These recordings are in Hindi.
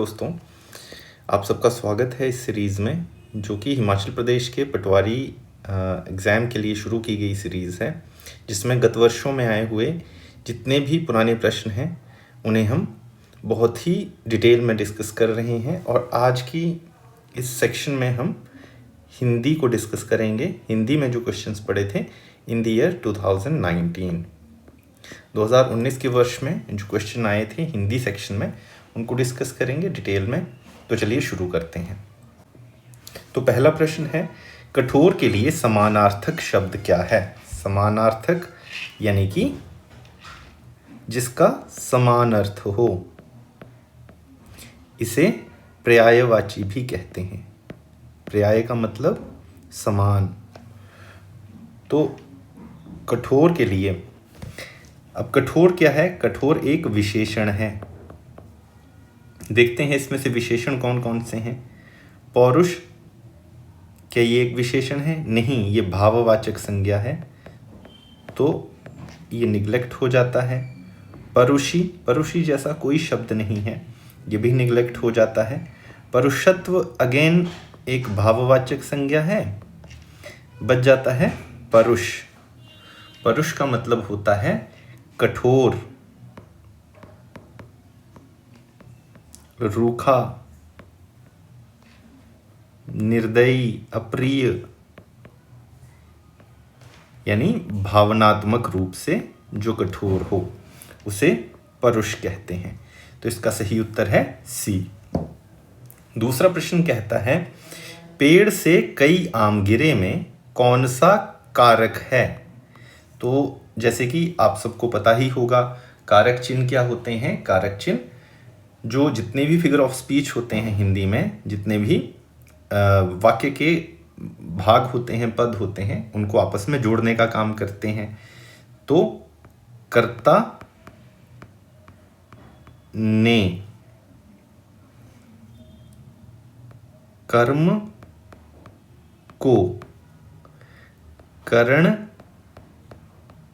दोस्तों, आप सबका स्वागत है इस सीरीज़ में, जो कि हिमाचल प्रदेश के पटवारी एग्ज़ाम के लिए शुरू की गई सीरीज़ है, जिसमें गत वर्षों में आए हुए जितने भी पुराने प्रश्न हैं उन्हें हम बहुत ही डिटेल में डिस्कस कर रहे हैं। और आज की इस सेक्शन में हम हिंदी को डिस्कस करेंगे। हिंदी में जो क्वेश्चंस पढ़े थे इन द ईयर 2019 के वर्ष में जो क्वेश्चन आए थे हिंदी सेक्शन में, उनको डिस्कस करेंगे डिटेल में। तो चलिए शुरू करते हैं। तो पहला प्रश्न है, कठोर के लिए समानार्थक शब्द क्या है? समानार्थक यानी कि जिसका समान अर्थ हो, इसे पर्यायवाची भी कहते हैं। पर्याय का मतलब समान। तो कठोर के लिए, अब कठोर क्या है? कठोर एक विशेषण है। देखते हैं इसमें से विशेषण कौन कौन से हैं। पौरुष, क्या ये एक विशेषण है? नहीं, ये भाववाचक संज्ञा है, तो ये निग्लेक्ट हो जाता है। परुषी, परुषी जैसा कोई शब्द नहीं है, ये भी निग्लेक्ट हो जाता है। परुषत्व अगेन एक भाववाचक संज्ञा है, बच जाता है परुष। परुष का मतलब होता है कठोर, रूखा, निर्दयी, अप्रिय, यानी भावनात्मक रूप से जो कठोर हो उसे परुष कहते हैं। तो इसका सही उत्तर है सी। दूसरा प्रश्न कहता है, पेड़ से कई आम गिरे में कौन सा कारक है? तो जैसे कि आप सबको पता ही होगा, कारक चिन्ह क्या होते हैं। कारक चिन्ह जो जितने भी फिगर ऑफ स्पीच होते हैं हिंदी में, जितने भी वाक्य के भाग होते हैं, पद होते हैं, उनको आपस में जोड़ने का काम करते हैं। तो कर्ता ने, कर्म को, करण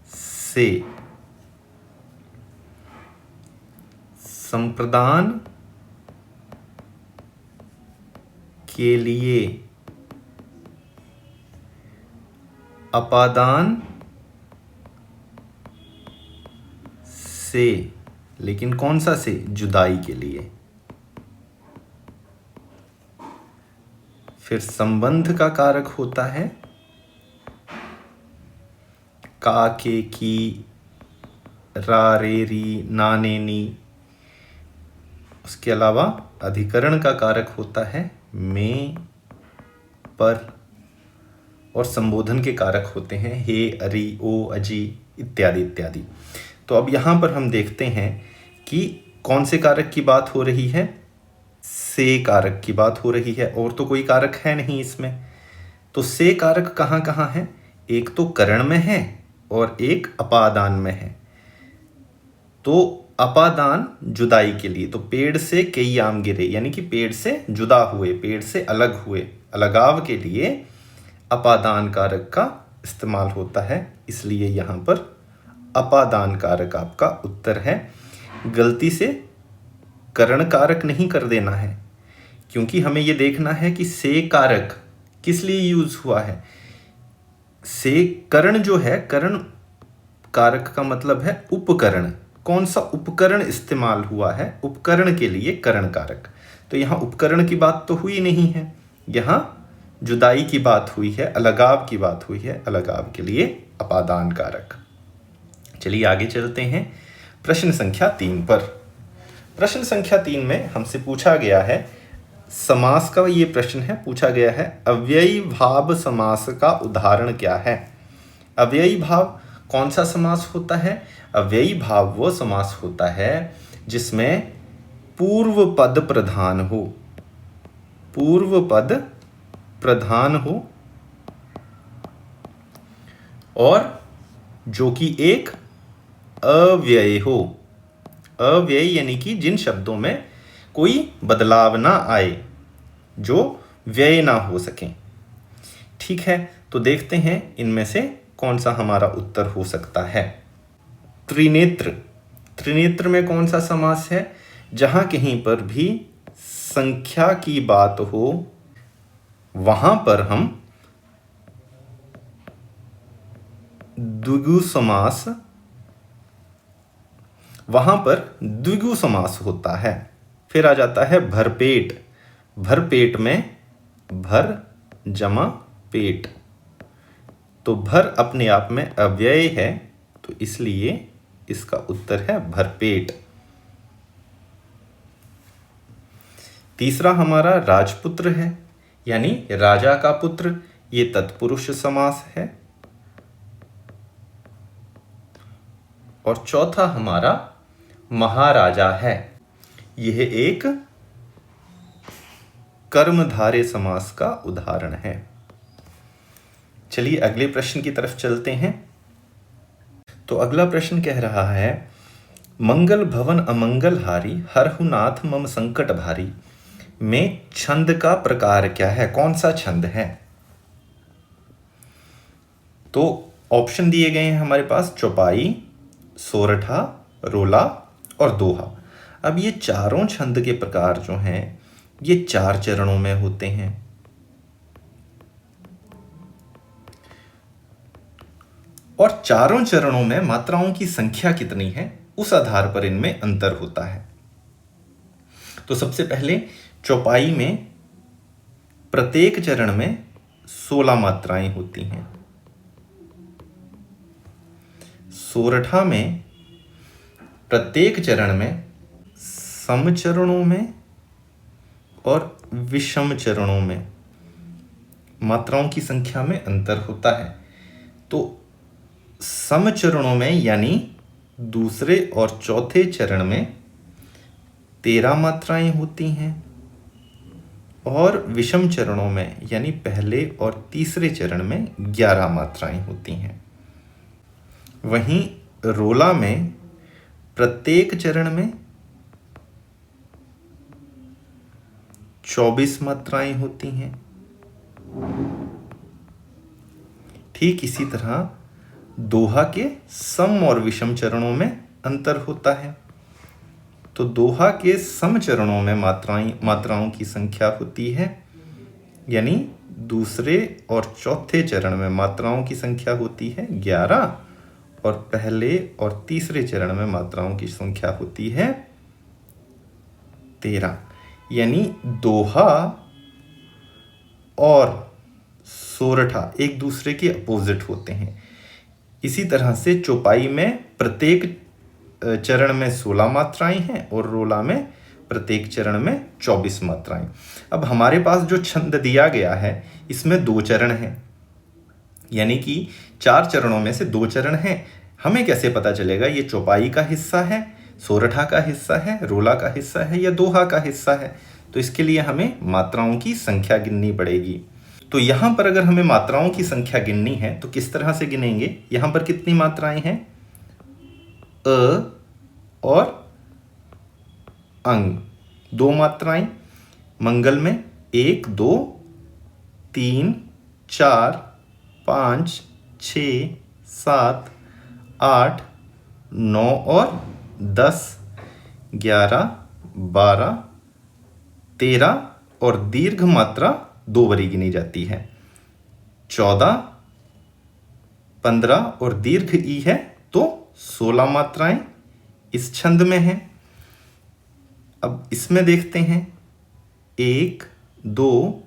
से, संप्रदान के लिए, अपादान से, लेकिन कौन सा से? जुदाई के लिए। फिर संबंध का कारक होता है का, के, की, रा, रे, री, ना, ने, नी। उसके अलावा अधिकरण का कारक होता है में, पर, और संबोधन के कारक होते हैं हे, अरि, ओ, अजी इत्यादि इत्यादि। तो अब यहाँ पर हम देखते हैं कि कौन से कारक की बात हो रही है। से कारक की बात हो रही है, और तो कोई कारक है नहीं इसमें। तो से कारक कहाँ कहाँ है? एक तो करण में है और एक अपादान में है। तो अपादान जुदाई के लिए, तो पेड़ से कई आम गिरे यानी कि पेड़ से जुदा हुए, पेड़ से अलग हुए, अलगाव के लिए अपादान कारक का इस्तेमाल होता है। इसलिए यहाँ पर अपादान कारक आपका उत्तर है। गलती से करण कारक नहीं कर देना है, क्योंकि हमें ये देखना है कि से कारक किस लिए यूज हुआ है। से करण जो है, करण कारक का मतलब है उपकरण। कौन सा उपकरण इस्तेमाल हुआ है? उपकरण के लिए करण कारक। तो यहाँ उपकरण की बात तो हुई नहीं है, यहाँ जुदाई की बात हुई है, अलगाव की बात हुई है। अलगाव के लिए अपादान कारक। चलिए आगे चलते हैं प्रश्न संख्या 3 पर। प्रश्न संख्या 3 में हमसे पूछा गया है, समास का ये प्रश्न है, पूछा गया है अव्ययी भाव समास का उदाहरण क्या है? अव्ययी भाव कौन सा समास होता है? अव्ययी भाव वो समास होता है जिसमें पूर्व पद प्रधान हो। पूर्व पद प्रधान हो और जो कि एक अव्यय हो। अव्यय यानी कि जिन शब्दों में कोई बदलाव ना आए, जो व्यय ना हो सके। ठीक है, तो देखते हैं इनमें से कौन सा हमारा उत्तर हो सकता है। त्रिनेत्र, त्रिनेत्र में कौन सा समास है? जहां कहीं पर भी संख्या की बात हो वहां पर हम द्विगु समास, वहां पर द्विगु समास होता है। फिर आ जाता है भरपेट। भरपेट में भर जमा पेट, तो भर अपने आप में अव्यय है, तो इसलिए इसका उत्तर है भरपेट। तीसरा हमारा राजपुत्र है, यानी राजा का पुत्र, ये तत्पुरुष समास है। और चौथा हमारा महाराजा है, यह एक कर्मधारय समास का उदाहरण है। चलिए अगले प्रश्न की तरफ चलते हैं। तो अगला प्रश्न कह रहा है, मंगल भवन अमंगल हारी, हरहु नाथ मम संकट भारी, में छंद का प्रकार क्या है, कौन सा छंद है? तो ऑप्शन दिए गए हैं हमारे पास चौपाई, सोरठा, रोला और दोहा। अब ये चारों छंद के प्रकार जो हैं ये 4 चरणों में होते हैं। और चारों चरणों में मात्राओं की संख्या कितनी है उस आधार पर इनमें अंतर होता है। तो सबसे पहले चौपाई में प्रत्येक चरण में 16 मात्राएं होती हैं। सोरठा में प्रत्येक चरण में सम चरणों में और विषम चरणों में मात्राओं की संख्या में अंतर होता है। तो सम चरणों में यानी दूसरे और चौथे चरण में 13 मात्राएं होती हैं, और विषम चरणों में यानी पहले और तीसरे चरण में 11 मात्राएं होती हैं। वहीं रोला में प्रत्येक चरण में 24 मात्राएं होती हैं। ठीक इसी तरह दोहा के सम और विषम चरणों में अंतर होता है। तो दोहा के सम चरणों में मात्राओं की संख्या होती है, यानी दूसरे और चौथे चरण में मात्राओं की संख्या होती है 11, और पहले और तीसरे चरण में मात्राओं की संख्या होती है 13। यानी दोहा और सोरठा एक दूसरे के अपोजिट होते हैं। इसी तरह से चौपाई में प्रत्येक चरण में 16 मात्राएं हैं और रोला में प्रत्येक चरण में 24 मात्राएं। अब हमारे पास जो छंद दिया गया है इसमें 2 चरण हैं, यानी कि 4 चरणों में से 2 चरण हैं। हमें कैसे पता चलेगा ये चौपाई का हिस्सा है, सोरठा का हिस्सा है, रोला का हिस्सा है या दोहा का हिस्सा है? तो इसके लिए हमें मात्राओं की संख्या गिननी पड़ेगी। तो यहाँ पर अगर हमें मात्राओं की संख्या गिननी है तो किस तरह से गिनेंगे? यहाँ पर कितनी मात्राएं हैं? अ और अंग, 2 मात्राएं। मंगल में 1, 2, 3, 4, 5, 6, 7, 8, 9 और 10, 11, 12, 13 और दीर्घ मात्रा 2 बारी गिनी जाती है। 14, 15 और दीर्घ ई है तो 16 मात्राएं इस छंद में हैं। अब इसमें देखते हैं 1, 2,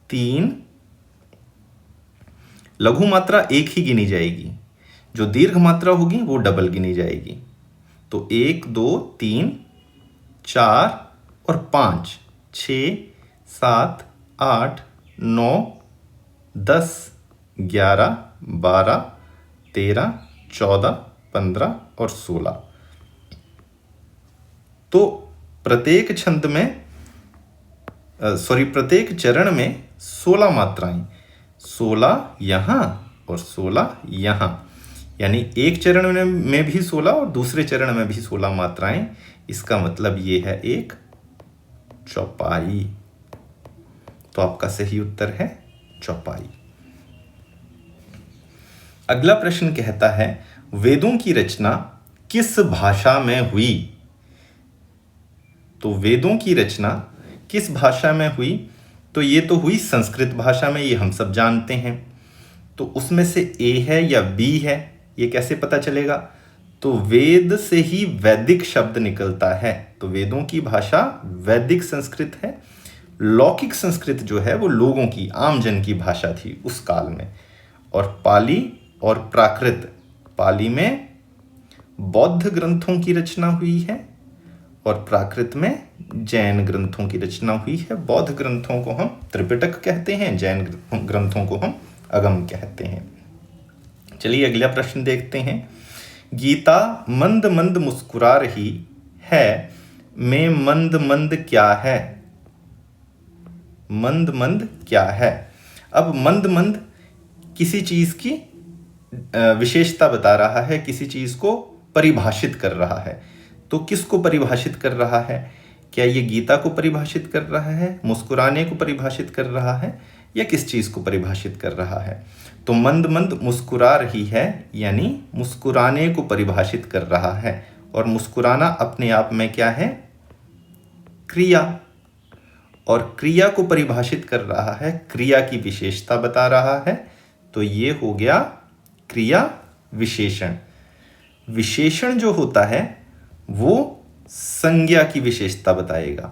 3, लघु मात्रा 1 ही गिनी जाएगी, जो दीर्घ मात्रा होगी वो डबल गिनी जाएगी। तो 1, 2, 3, 4 और 5, 6, 7, 8, 9, 10, 11, 12, 13, 14, 15 और 16। तो प्रत्येक छंद में प्रत्येक चरण में 16 मात्राएं, 16 यहाँ और 16 यहाँ, यानी एक चरण में भी 16 और दूसरे चरण में भी 16 मात्राएं। इसका मतलब ये है एक चौपाई। तो आपका सही उत्तर है चौपाई। अगला प्रश्न कहता है, वेदों की रचना किस भाषा में हुई? तो वेदों की रचना किस भाषा में हुई? तो ये तो हुई संस्कृत भाषा में, ये हम सब जानते हैं। तो उसमें से ए है या बी है, ये कैसे पता चलेगा? तो वेद से ही वैदिक शब्द निकलता है। तो वेदों की भाषा वैदिक संस्कृत है। लौकिक संस्कृत जो है वो लोगों की, आमजन की भाषा थी उस काल में। और पाली और प्राकृत, पाली में बौद्ध ग्रंथों की रचना हुई है और प्राकृत में जैन ग्रंथों की रचना हुई है। बौद्ध ग्रंथों को हम त्रिपिटक कहते हैं, जैन ग्रंथों को हम अगम कहते हैं। चलिए अगला प्रश्न देखते हैं। गीता मंद मंद मुस्कुरा रही है, में मंद मंद क्या है? मंद मंद क्या है? अब मंद मंद किसी चीज की विशेषता बता रहा है, किसी चीज को परिभाषित कर रहा है। तो किसको परिभाषित कर रहा है? क्या ये गीता को परिभाषित कर रहा है, मुस्कुराने को परिभाषित कर रहा है, या किस चीज को परिभाषित कर रहा है? तो मंद मंद मुस्कुरा रही है यानी मुस्कुराने को परिभाषित कर रहा है। और मुस्कुराना अपने आप में क्या है? क्रिया। और क्रिया को परिभाषित कर रहा है, क्रिया की विशेषता बता रहा है। तो ये हो गया क्रिया विशेषण। विशेषण जो होता है वो संज्ञा की विशेषता बताएगा।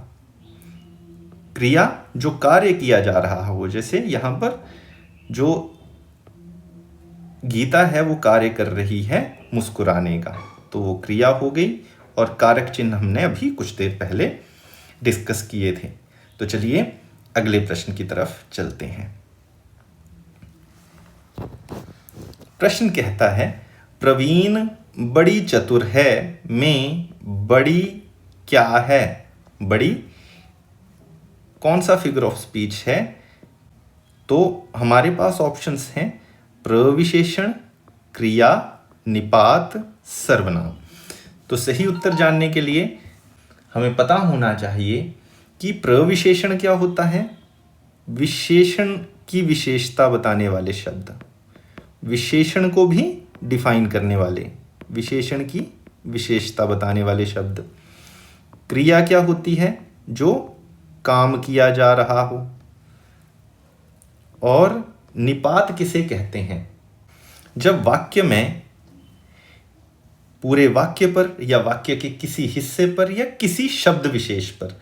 क्रिया जो कार्य किया जा रहा हो, जैसे यहां पर जो गीता है वो कार्य कर रही है मुस्कुराने का, तो वो क्रिया हो गई। और कारक चिन्ह हमने अभी कुछ देर पहले डिस्कस किए थे। तो चलिए अगले प्रश्न की तरफ चलते हैं। प्रश्न कहता है, प्रवीण बड़ी चतुर है, में बड़ी क्या है? बड़ी कौन सा फिगर ऑफ स्पीच है? तो हमारे पास ऑप्शंस हैं प्रविशेषण, क्रिया, निपात, सर्वनाम। तो सही उत्तर जानने के लिए हमें पता होना चाहिए कि प्रविशेषण क्या होता है। विशेषण की विशेषता बताने वाले शब्द, विशेषण को भी डिफाइन करने वाले, विशेषण की विशेषता बताने वाले शब्द। क्रिया क्या होती है? जो काम किया जा रहा हो। और निपात किसे कहते हैं? जब वाक्य में पूरे वाक्य पर या वाक्य के किसी हिस्से पर या किसी शब्द विशेष पर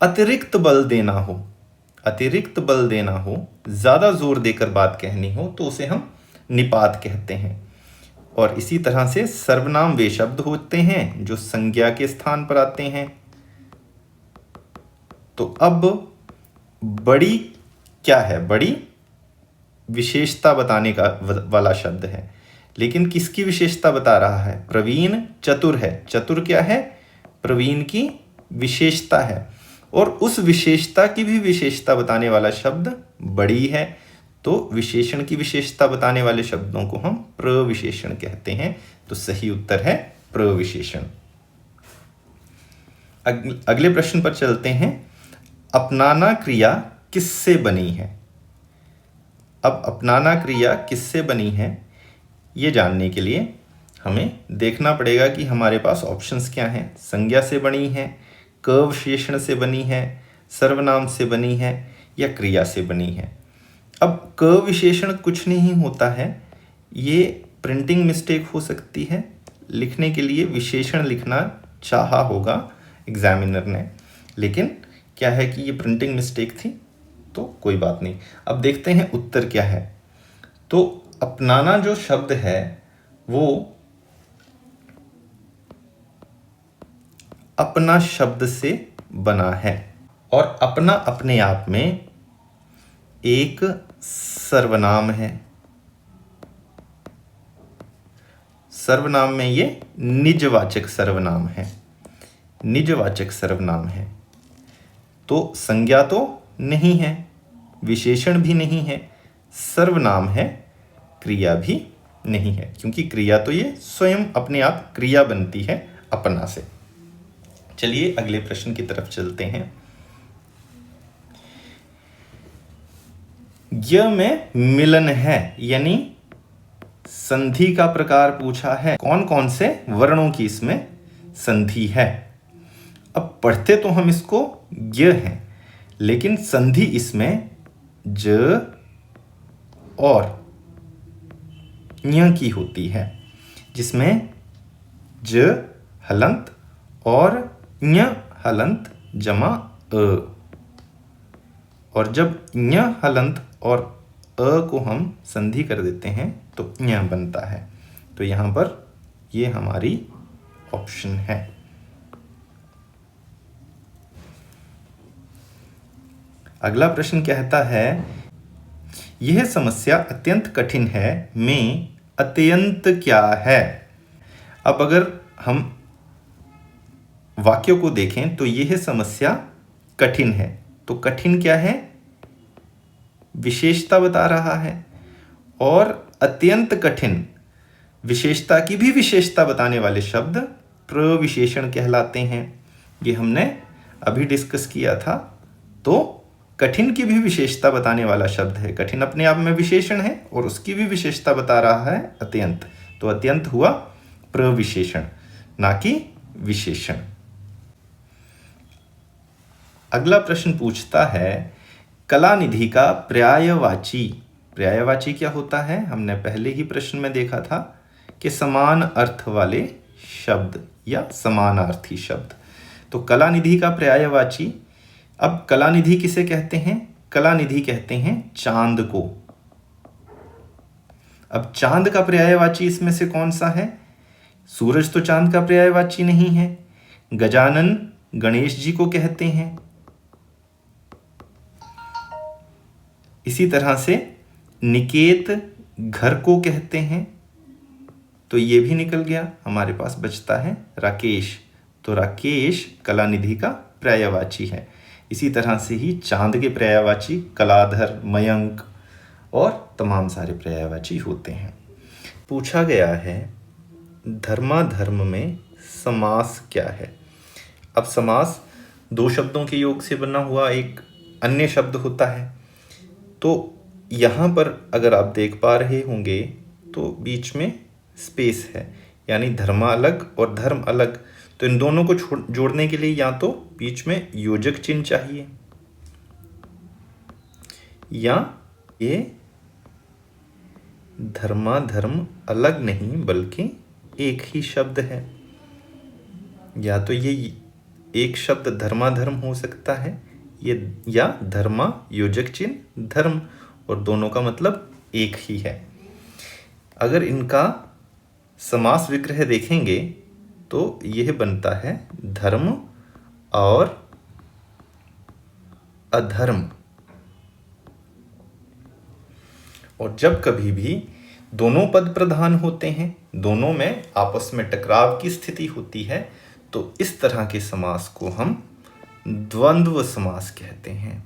अतिरिक्त बल देना हो, अतिरिक्त बल देना हो, ज्यादा जोर देकर बात कहनी हो, तो उसे हम निपात कहते हैं। और इसी तरह से सर्वनाम वे शब्द होते हैं जो संज्ञा के स्थान पर आते हैं। तो अब बड़ी क्या है? बड़ी विशेषता बताने का वाला शब्द है, लेकिन किसकी विशेषता बता रहा है? प्रवीण चतुर है। चतुर क्या है? प्रवीण की विशेषता है। और उस विशेषता की भी विशेषता बताने वाला शब्द बड़ी है। तो विशेषण की विशेषता बताने वाले शब्दों को हम प्रविशेषण कहते हैं। तो सही उत्तर है प्रविशेषण। अगले प्रश्न पर चलते हैं। अपनाना क्रिया किससे बनी है? अब अपनाना क्रिया किससे बनी है, ये जानने के लिए हमें देखना पड़ेगा कि हमारे पास ऑप्शंस क्या हैं। संज्ञा से बनी है, क विशेषण से बनी है, सर्वनाम से बनी है, या क्रिया से बनी है। अब क विशेषण कुछ नहीं होता है, ये प्रिंटिंग मिस्टेक हो सकती है। लिखने के लिए विशेषण लिखना चाहा होगा एग्जामिनर ने, लेकिन क्या है कि ये प्रिंटिंग मिस्टेक थी, तो कोई बात नहीं। अब देखते हैं उत्तर क्या है। तो अपनाना जो शब्द है वो अपना शब्द से बना है। और अपना अपने आप में एक सर्वनाम है। सर्वनाम में ये निजवाचक सर्वनाम है, निजवाचक सर्वनाम है। तो संज्ञा तो नहीं है, विशेषण भी नहीं है, सर्वनाम है, क्रिया भी नहीं है, क्योंकि क्रिया तो ये स्वयं अपने आप क्रिया बनती है अपना से। चलिए अगले प्रश्न की तरफ चलते हैं। य में मिलन है, यानी संधि का प्रकार पूछा है। कौन कौन से वर्णों की इसमें संधि है? अब पढ़ते तो हम इसको य हैं, लेकिन संधि इसमें ज और ञ की होती है, जिसमें ज हलंत और ञ हलंत जमा अ। और जब ञ हलंत और अ को हम संधि कर देते हैं तो ञ बनता है। तो यहाँ पर ये हमारी ऑप्शन है। अगला प्रश्न कहता है, यह समस्या अत्यंत कठिन है, में अत्यंत क्या है? अब अगर हम वाक्यों को देखें तो यह समस्या कठिन है, तो कठिन क्या है? विशेषता बता रहा है। और अत्यंत कठिन विशेषता की भी विशेषता बताने वाले शब्द प्रविशेषण कहलाते हैं। ये हमने अभी डिस्कस किया था। तो कठिन की भी विशेषता बताने वाला शब्द है। कठिन अपने आप में विशेषण है और उसकी भी विशेषता बता रहा है अत्यंत। तो अत्यंत हुआ प्रविशेषण, ना कि विशेषण। अगला प्रश्न पूछता है, कलानिधि का पर्यायवाची। पर्यायवाची क्या होता है? हमने पहले ही प्रश्न में देखा था कि समान अर्थ वाले शब्द या समानार्थी शब्द। तो कलानिधि का पर्यायवाची, अब कलानिधि किसे कहते हैं? कलानिधि कहते हैं चांद को। अब चांद का पर्यायवाची इसमें से कौन सा है? सूरज तो चांद का पर्यायवाची नहीं है। गजानन गणेश जी को कहते हैं। इसी तरह से निकेत घर को कहते हैं। तो ये भी निकल गया। हमारे पास बचता है राकेश। तो राकेश कलानिधि का पर्यायवाची है। इसी तरह से ही चांद के पर्यायवाची कलाधर, मयंक और तमाम सारे पर्यायवाची होते हैं। पूछा गया है, धर्माधर्म में समास क्या है? अब समास दो शब्दों के योग से बना हुआ एक अन्य शब्द होता है। तो यहाँ पर अगर आप देख पा रहे होंगे तो बीच में स्पेस है, यानी धर्मा अलग और धर्म अलग। तो इन दोनों को जोड़ने के लिए या तो बीच में योजक चिन्ह चाहिए, या ये धर्माधर्म अलग नहीं बल्कि एक ही शब्द है। या तो ये एक शब्द धर्माधर्म हो सकता है, ये या धर्मा योजक चिन्ह धर्म, और दोनों का मतलब एक ही है। अगर इनका समास विग्रह देखेंगे तो यह बनता है धर्म और अधर्म। और जब कभी भी दोनों पद प्रधान होते हैं, दोनों में आपस में टकराव की स्थिति होती है, तो इस तरह के समास को हम द्वंद्व समास कहते हैं।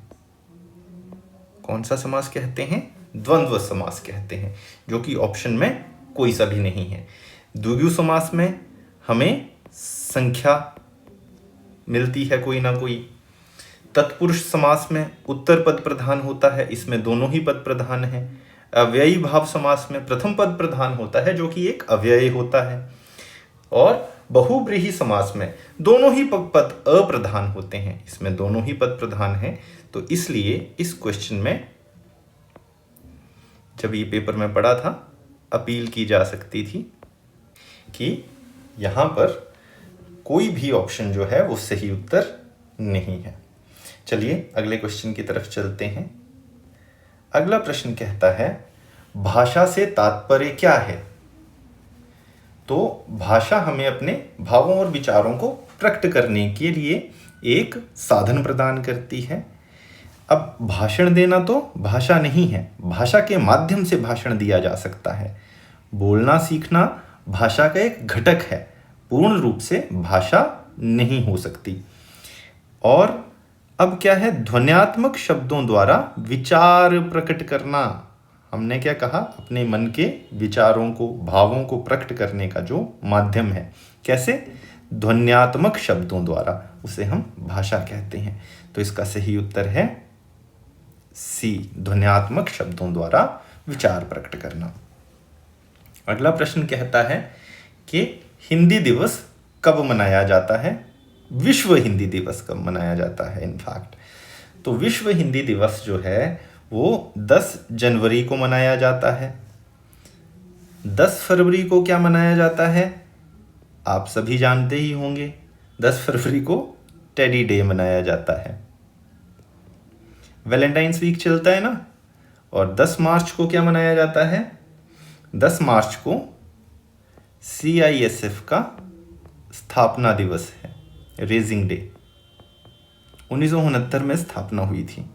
कौन सा समास कहते हैं? द्वंद्व समास कहते हैं, जो कि ऑप्शन में कोई सा भी नहीं है। द्विगु समास में हमें संख्या मिलती है कोई ना कोई। तत्पुरुष समास में उत्तर पद प्रधान होता है, इसमें दोनों ही पद प्रधान हैं। अव्ययी भाव समास में प्रथम पद प्रधान होता है, जो कि एक अव्यय होता है। और बहुब्रीहि समास में दोनों ही पद अप्रधान होते हैं, इसमें दोनों ही पद प्रधान हैं। तो इसलिए इस क्वेश्चन में जब ये पेपर में पढ़ा था, अपील की जा सकती थी कि यहाँ पर कोई भी ऑप्शन जो है वो सही उत्तर नहीं है। चलिए अगले क्वेश्चन की तरफ चलते हैं। अगला प्रश्न कहता है, भाषा से तात्पर्य क्या है? तो भाषा हमें अपने भावों और विचारों को प्रकट करने के लिए एक साधन प्रदान करती है। अब भाषण देना तो भाषा नहीं है, भाषा के माध्यम से भाषण दिया जा सकता है। बोलना सीखना भाषा का एक घटक है, पूर्ण रूप से भाषा नहीं हो सकती। और अब क्या है? ध्वन्यात्मक शब्दों द्वारा विचार प्रकट करना। हमने क्या कहा? अपने मन के विचारों को, भावों को प्रकट करने का जो माध्यम है, कैसे? ध्वन्यात्मक शब्दों द्वारा, उसे हम भाषा कहते हैं। तो इसका सही उत्तर है सी, ध्वन्यात्मक शब्दों द्वारा विचार प्रकट करना। अगला प्रश्न कहता है कि हिंदी दिवस कब मनाया जाता है? विश्व हिंदी दिवस कब मनाया जाता है इनफैक्ट? तो विश्व हिंदी दिवस जो है वो 10 जनवरी को मनाया जाता है। 10 फरवरी को क्या मनाया जाता है, आप सभी जानते ही होंगे। 10 फरवरी को टेडी डे मनाया जाता है। वैलेंटाइंस वीक चलता है ना। और 10 मार्च को क्या मनाया जाता है, 10 मार्च को CISF का स्थापना दिवस है, रेजिंग डे। 1969 में स्थापना हुई थी।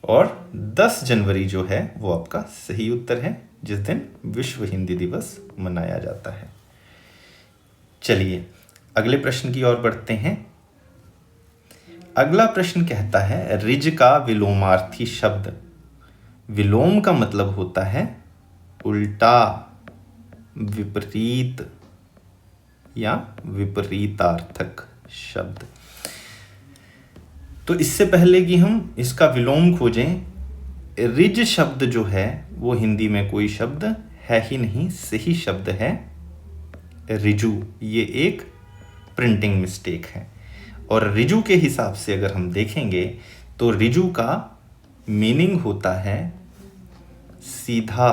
और 10 जनवरी जो है वो आपका सही उत्तर है, जिस दिन विश्व हिंदी दिवस मनाया जाता है। चलिए अगले प्रश्न की ओर बढ़ते हैं। अगला प्रश्न कहता है ऋज का विलोमार्थी शब्द। विलोम का मतलब होता है उल्टा, विपरीत या विपरीतार्थक शब्द। तो इससे पहले कि हम इसका विलोम खोजें, ऋज शब्द जो है वो हिंदी में कोई शब्द है ही नहीं, सही शब्द है ऋजु। ये एक प्रिंटिंग मिस्टेक है। और ऋजु के हिसाब से अगर हम देखेंगे तो ऋजु का मीनिंग होता है सीधा,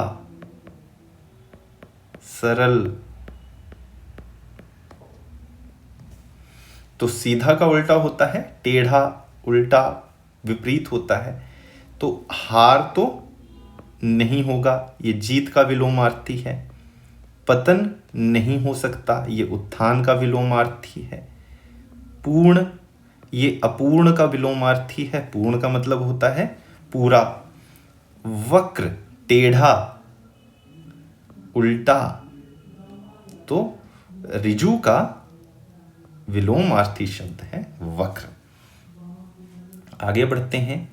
सरल। तो सीधा का उल्टा होता है टेढ़ा, उल्टा, विपरीत होता है। तो हार तो नहीं होगा, ये जीत का विलोमार्थी है। पतन नहीं हो सकता, ये उत्थान का विलोमार्थी है। पूर्ण, ये अपूर्ण का विलोमार्थी है। पूर्ण का मतलब होता है पूरा। वक्र, टेढ़ा, उल्टा। तो ऋजु का विलोमार्थी शब्द है वक्र। आगे बढ़ते हैं।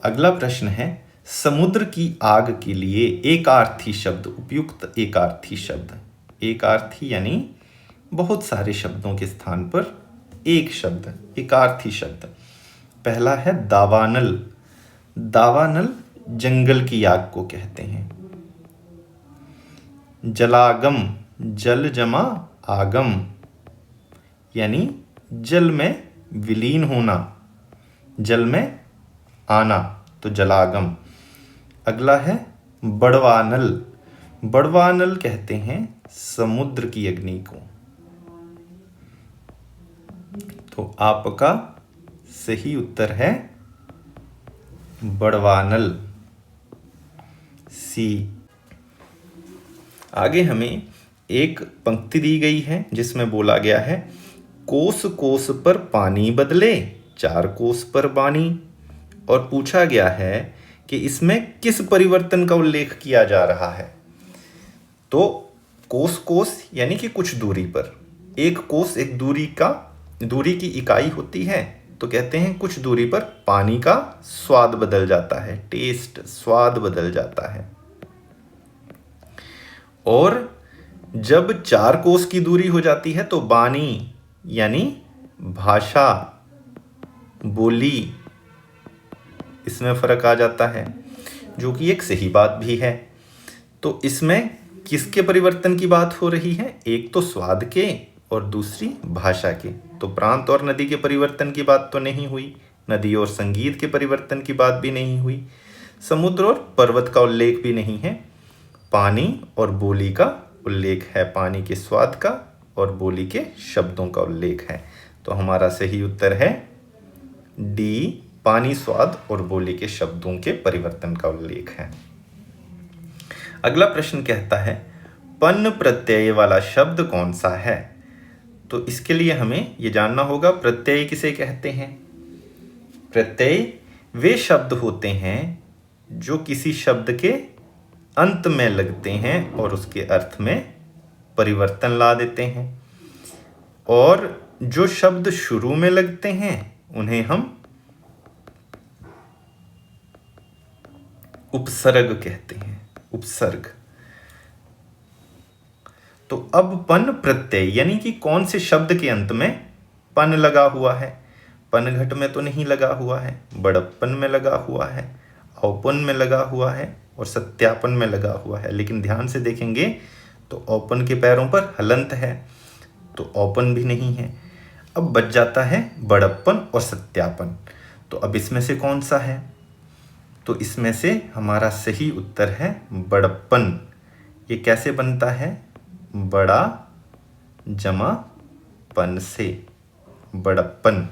अगला प्रश्न है समुद्र की आग के लिए एकार्थी शब्द, उपयुक्त एकार्थी शब्द। एकार्थी यानी बहुत सारे शब्दों के स्थान पर एक शब्द, एकार्थी शब्द। पहला है दावानल। दावानल जंगल की आग को कहते हैं। जलागम, जल जमा आगम, यानी जल में विलीन होना, जल में आना, तो जलागम। अगला है बड़वानल। बड़वानल कहते हैं समुद्र की अग्नि को। तो आपका सही उत्तर है बड़वानल, सी। आगे हमें एक पंक्ति दी गई है जिसमें बोला गया है कोस कोस पर पानी बदले, 4 कोस पर बानी। और पूछा गया है कि इसमें किस परिवर्तन का उल्लेख किया जा रहा है। तो कोस कोस यानी कि कुछ दूरी पर। एक कोस एक दूरी की इकाई होती है। तो कहते हैं कुछ दूरी पर पानी का स्वाद बदल जाता है, टेस्ट, स्वाद बदल जाता है। और जब 4 कोस की दूरी हो जाती है तो बानी यानी भाषा, बोली, इसमें फर्क आ जाता है, जो कि एक सही बात भी है। तो इसमें किसके परिवर्तन की बात हो रही है, एक तो स्वाद के और दूसरी भाषा के। तो प्रांत और नदी के परिवर्तन की बात तो नहीं हुई, नदी और संगीत के परिवर्तन की बात भी नहीं हुई, समुद्र और पर्वत का उल्लेख भी नहीं है। पानी और बोली का उल्लेख है, पानी के स्वाद का और बोली के शब्दों का उल्लेख है। तो हमारा सही उत्तर है डी, पानी, स्वाद और बोली के शब्दों के परिवर्तन का उल्लेख है। अगला प्रश्न कहता है पन प्रत्यय वाला शब्द कौन सा है। तो इसके लिए हमें यह जानना होगा प्रत्यय किसे कहते हैं। प्रत्यय वे शब्द होते हैं जो किसी शब्द के अंत में लगते हैं और उसके अर्थ में परिवर्तन ला देते हैं। और जो शब्द शुरू में लगते हैं उन्हें हम उपसर्ग कहते हैं, उपसर्ग। तो अब पन प्रत्यय यानी कि कौन से शब्द के अंत में पन लगा हुआ है। पनघट में तो नहीं लगा हुआ है, बड़प्पन में लगा हुआ है, औपन में लगा हुआ है और सत्यापन में लगा हुआ है। लेकिन ध्यान से देखेंगे तो औपन के पैरों पर हलंत है, तो औपन भी नहीं है। अब बच जाता है बड़प्पन और सत्यापन। तो अब इसमें से कौन सा है? तो इसमें से हमारा सही उत्तर है बड़प्पन। ये कैसे बनता है? बड़ा जमा पन से, बड़प्पन।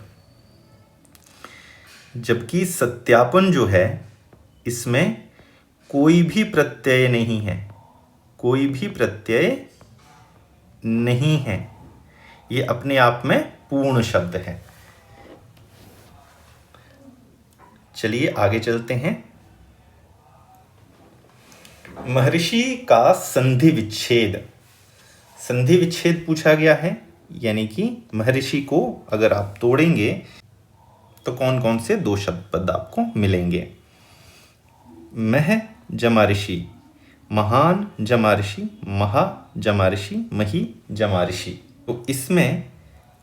जबकि सत्यापन जो है, इसमें कोई भी प्रत्यय नहीं है, कोई भी प्रत्यय नहीं है, ये अपने आप में पूर्ण शब्द है। चलिए आगे चलते हैं। महर्षि का संधि विच्छेद, संधि विच्छेद पूछा गया है, यानी कि महर्षि को अगर आप तोड़ेंगे तो कौन कौन से दो शब्द पद आपको मिलेंगे? मह जमा ऋषि, महान जमा ऋषि, महा जमा ऋषि, मही जमा ऋषि। तो इसमें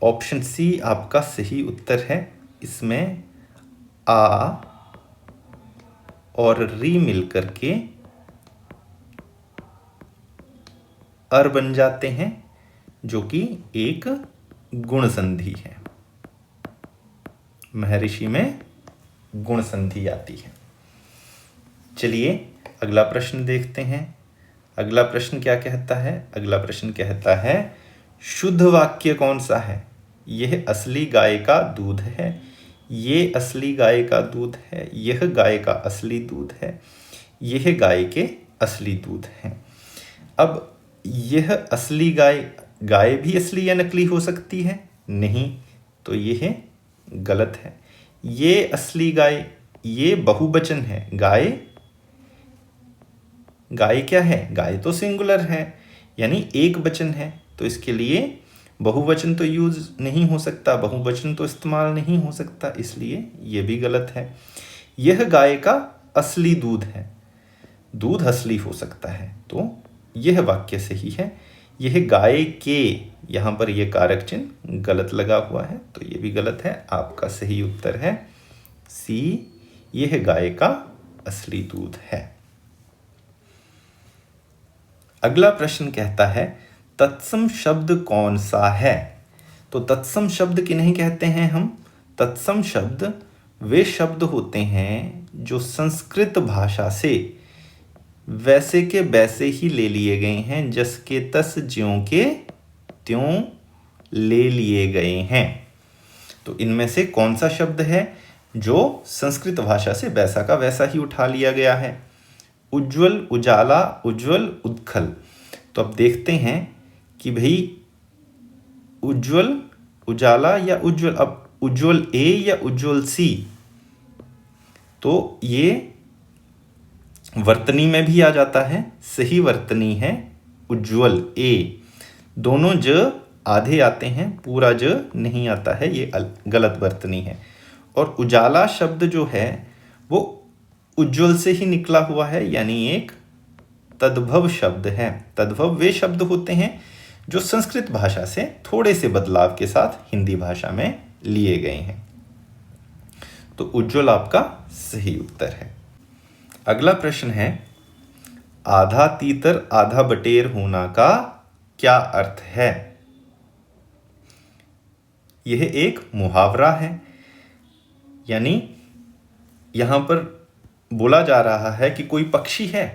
ऑप्शन सी आपका सही उत्तर है। इसमें आ और री मिलकर के अर बन जाते हैं, जो कि एक गुण संधि है। महर्षि में गुण संधि आती है। चलिए अगला प्रश्न देखते हैं। अगला प्रश्न क्या कहता है? अगला प्रश्न कहता है शुद्ध वाक्य कौन सा है? यह असली गाय का दूध है, ये असली गाय का दूध है, यह गाय का असली दूध है, यह गाय के असली दूध है। अब यह असली गाय, गाय भी असली या नकली हो सकती है? नहीं, तो यह गलत है। ये असली गाय, ये बहुवचन है। गाय, गाय क्या है? गाय तो सिंगुलर है, यानी एक वचन है, तो इसके लिए बहुवचन तो यूज नहीं हो सकता, बहुवचन तो इस्तेमाल नहीं हो सकता, इसलिए ये भी गलत है। यह गाय का असली दूध है, दूध असली हो सकता है, तो यह वाक्य सही है। यह गाय के, यहाँ पर यह कारक चिन्ह गलत लगा हुआ है, तो यह भी गलत है। आपका सही उत्तर है सी, यह गाय का असली दूध है। अगला प्रश्न कहता है तत्सम शब्द कौन सा है? तो तत्सम शब्द किन्हें कहते हैं हम? तत्सम शब्द वे शब्द होते हैं जो संस्कृत भाषा से वैसे के वैसे ही ले लिए गए हैं, जस के तस ज्यों के त्यों ले लिए गए हैं। तो इनमें से कौन सा शब्द है जो संस्कृत भाषा से वैसा का वैसा ही उठा लिया गया है? उज्ज्वल, उजाला, उज्ज्वल, उत्कल। तो अब देखते हैं कि भाई उज्ज्वल, उजाला या उज्ज्वल, अब उज्ज्वल ए या उज्ज्वल सी, तो ये वर्तनी में भी आ जाता है। सही वर्तनी है उज्ज्वल ए। दोनों ज आधे आते हैं, पूरा ज नहीं आता है, ये गलत वर्तनी है। और उजाला शब्द जो है वो उज्ज्वल से ही निकला हुआ है, यानी एक तद्भव शब्द है। तद्भव वे शब्द होते हैं जो संस्कृत भाषा से थोड़े से बदलाव के साथ हिंदी भाषा में लिए गए हैं। तो उज्ज्वल आपका सही उत्तर है। अगला प्रश्न है आधा तीतर आधा बटेर होना का क्या अर्थ है? यह एक मुहावरा है, यानी यहां पर बोला जा रहा है कि कोई पक्षी है,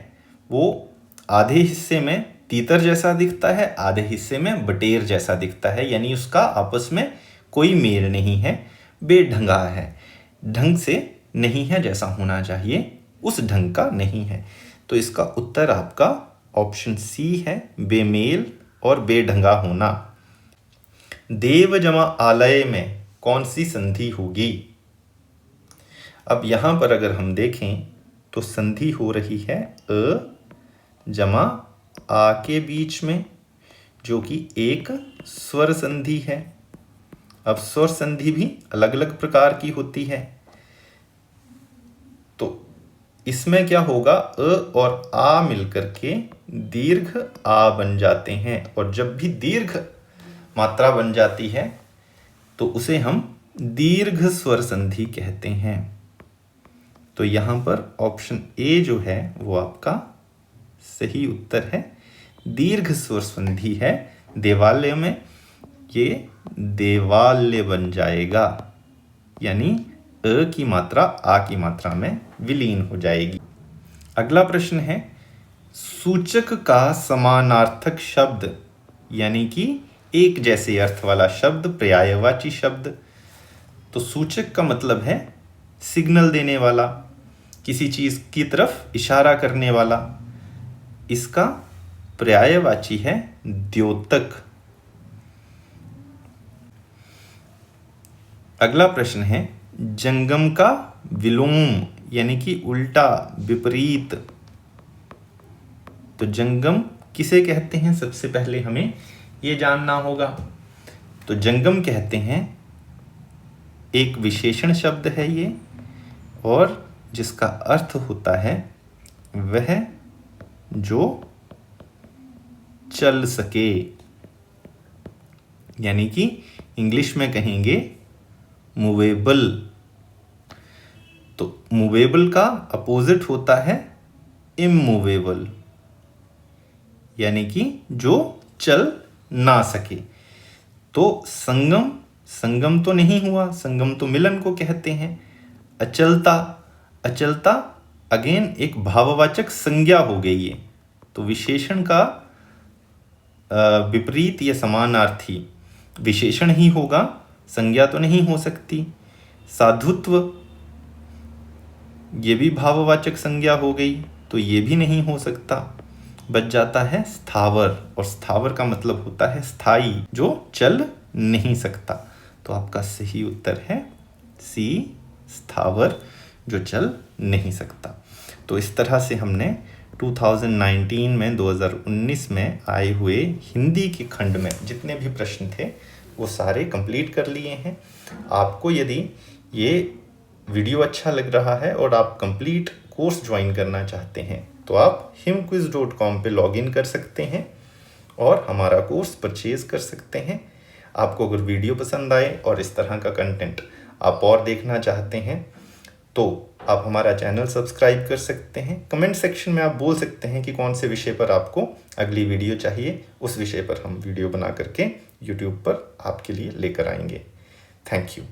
वो आधे हिस्से में तीतर जैसा दिखता है, आधे हिस्से में बटेर जैसा दिखता है, यानी उसका आपस में कोई मेल नहीं है, बेढंगा है, ढंग से नहीं है, जैसा होना चाहिए उस ढंग का नहीं है। तो इसका उत्तर आपका ऑप्शन सी है, बेमेल और बेढंगा होना। देव जमा आलय में कौन सी संधि होगी? अब यहां पर अगर हम देखें तो संधि हो रही है अ जमा आ के बीच में, जो कि एक स्वर संधि है। अब स्वर संधि भी अलग अलग प्रकार की होती है, तो इसमें क्या होगा, अ और आ मिलकर के दीर्घ आ बन जाते हैं, और जब भी दीर्घ मात्रा बन जाती है तो उसे हम दीर्घ स्वर संधि कहते हैं। तो यहां पर ऑप्शन ए जो है वो आपका सही उत्तर है, दीर्घ स्वर संधि है। देवालय में ये देवालय बन जाएगा, यानी अ की मात्रा आ की मात्रा में विलीन हो जाएगी। अगला प्रश्न है, सूचक का समानार्थक शब्द यानी कि एक जैसे अर्थ वाला शब्द, पर्यायवाची शब्द। तो सूचक का मतलब है सिग्नल देने वाला, किसी चीज की तरफ इशारा करने वाला। इसका पर्यायवाची है द्योतक। अगला प्रश्न है, जंगम का विलोम यानी कि उल्टा, विपरीत। तो जंगम किसे कहते हैं, सबसे पहले हमें ये जानना होगा। तो जंगम कहते हैं, एक विशेषण शब्द है ये, और जिसका अर्थ होता है वह जो चल सके, यानी कि इंग्लिश में कहेंगे मूवेबल। तो मूवेबल का अपोजिट होता है इमूवेबल, यानी कि जो चल ना सके। तो संगम, संगम तो नहीं हुआ, संगम तो मिलन को कहते हैं। अचलता, अचलता अगेन एक भाववाचक संज्ञा हो गई है। तो विशेषण का विपरीत या समानार्थी विशेषण ही होगा, संज्ञा तो नहीं हो सकती। साधुत्व, ये भी भाववाचक संज्ञा हो गई, तो ये भी नहीं हो सकता। बच जाता है स्थावर, और स्थावर का मतलब होता है स्थायी, जो चल नहीं सकता। तो आपका सही उत्तर है सी, स्थावर, जो चल नहीं सकता। तो इस तरह से हमने 2019 में 2019 में आए हुए हिंदी के खंड में जितने भी प्रश्न थे वो सारे कंप्लीट कर लिए हैं। आपको यदि ये वीडियो अच्छा लग रहा है और आप कंप्लीट कोर्स ज्वाइन करना चाहते हैं तो आप himquiz.com पे लॉगिन कर सकते हैं और हमारा कोर्स परचेज कर सकते हैं। आपको अगर वीडियो पसंद आए और इस तरह का कंटेंट आप और देखना चाहते हैं तो आप हमारा चैनल सब्सक्राइब कर सकते हैं। कमेंट सेक्शन में आप बोल सकते हैं कि कौन से विषय पर आपको अगली वीडियो चाहिए, उस विषय पर हम वीडियो बना करके यूट्यूब पर आपके लिए लेकर आएंगे। Thank you.